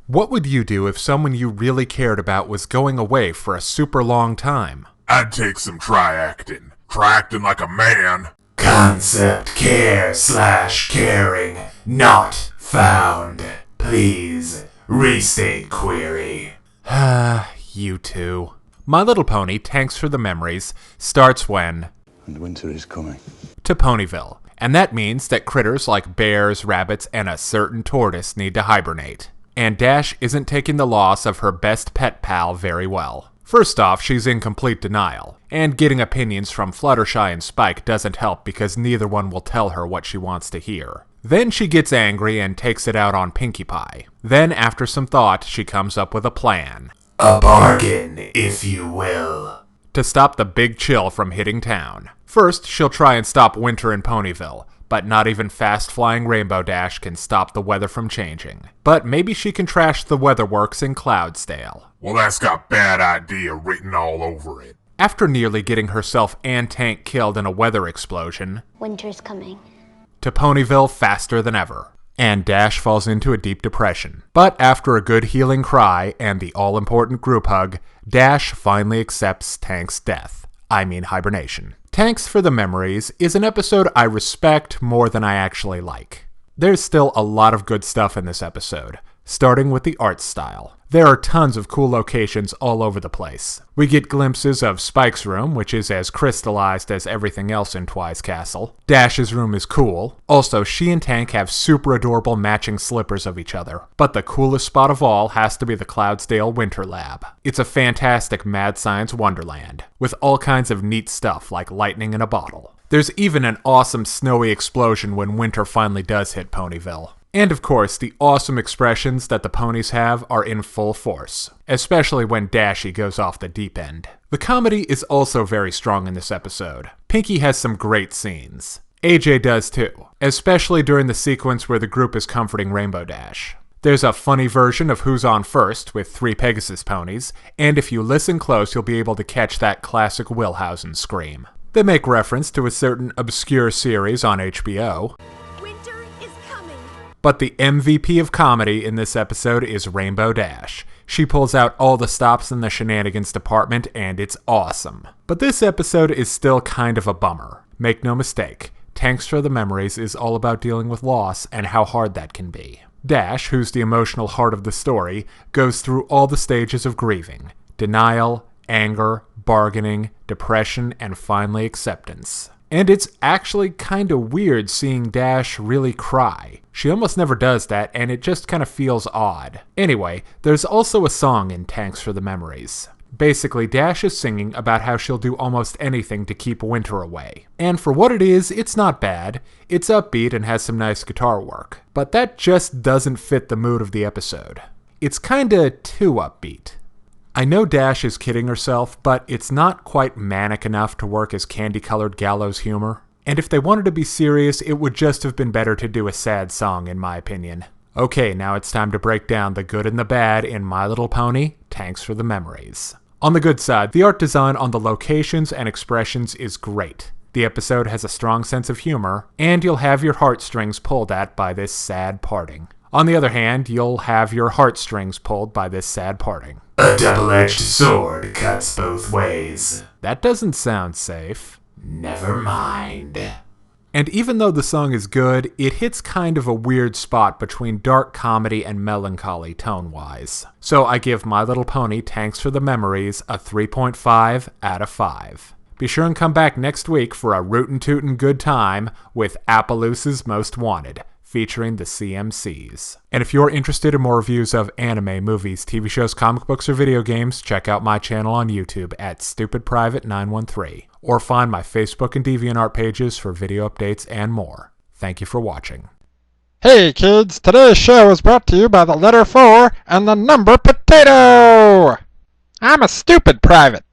What would you do if someone you really cared about was going away for a super long time? I'd take some try-acting. Try-acting like a man. Concept care/caring not found. Please restate query. You two. My Little Pony, Tanks for the Memories, starts when... And winter is coming. To Ponyville. And that means that critters like bears, rabbits, and a certain tortoise need to hibernate. And Dash isn't taking the loss of her best pet pal very well. First off, she's in complete denial, and getting opinions from Fluttershy and Spike doesn't help because neither one will tell her what she wants to hear. Then she gets angry and takes it out on Pinkie Pie. Then, after some thought, she comes up with a plan. A bargain, if you will. To stop the big chill from hitting town. First, she'll try and stop winter in Ponyville, but not even fast-flying Rainbow Dash can stop the weather from changing. But maybe she can trash the weatherworks in Cloudsdale. Well, that's got bad idea written all over it. After nearly getting herself and Tank killed in a weather explosion, winter's coming. To Ponyville faster than ever. And Dash falls into a deep depression. But after a good healing cry and the all-important group hug, Dash finally accepts Tank's death. I mean hibernation. Tanks for the Memories is an episode I respect more than I actually like. There's still a lot of good stuff in this episode, starting with the art style. There are tons of cool locations all over the place. We get glimpses of Spike's room, which is as crystallized as everything else in Twice Castle. Dash's room is cool. Also, she and Tank have super adorable matching slippers of each other. But the coolest spot of all has to be the Cloudsdale Winter Lab. It's a fantastic mad science wonderland, with all kinds of neat stuff like lightning in a bottle. There's even an awesome snowy explosion when winter finally does hit Ponyville. And of course, the awesome expressions that the ponies have are in full force, especially when Dashy goes off the deep end. The comedy is also very strong in this episode. Pinkie has some great scenes. AJ does too, especially during the sequence where the group is comforting Rainbow Dash. There's a funny version of Who's On First with 3 Pegasus ponies, and if you listen close, you'll be able to catch that classic Wilhausen scream. They make reference to a certain obscure series on HBO. But the MVP of comedy in this episode is Rainbow Dash. She pulls out all the stops in the shenanigans department, and it's awesome. But this episode is still kind of a bummer. Make no mistake, Tanks for the Memories is all about dealing with loss and how hard that can be. Dash, who's the emotional heart of the story, goes through all the stages of grieving: denial, anger, bargaining, depression, and finally acceptance. And it's actually kind of weird seeing Dash really cry. She almost never does that, and it just kind of feels odd. Anyway, there's also a song in Tanks for the Memories. Basically, Dash is singing about how she'll do almost anything to keep winter away. And for what it is, it's not bad. It's upbeat and has some nice guitar work. But that just doesn't fit the mood of the episode. It's kinda too upbeat. I know Dash is kidding herself, but it's not quite manic enough to work as candy-colored gallows humor. And if they wanted to be serious, it would just have been better to do a sad song, in my opinion. Okay, now it's time to break down the good and the bad in My Little Pony, Tanks for the Memories. On the good side, the art design on the locations and expressions is great. The episode has a strong sense of humor, and you'll have your heartstrings pulled at by this sad parting. On the other hand, you'll have your heartstrings pulled by this sad parting. A double-edged sword cuts both ways. That doesn't sound safe. Never mind. And even though the song is good, it hits kind of a weird spot between dark comedy and melancholy tone-wise. So I give My Little Pony, Tanks for the Memories, a 3.5 out of 5. Be sure and come back next week for a rootin' tootin' good time with Appaloosa's Most Wanted, featuring the CMCs. And if you're interested in more reviews of anime, movies, TV shows, comic books, or video games, check out my channel on YouTube at StupidPrivate913, or find my Facebook and Deviantart pages for video updates and more. Thank you for watching. Hey kids, today's show is brought to you by the letter 4 and the number potato! I'm a stupid private.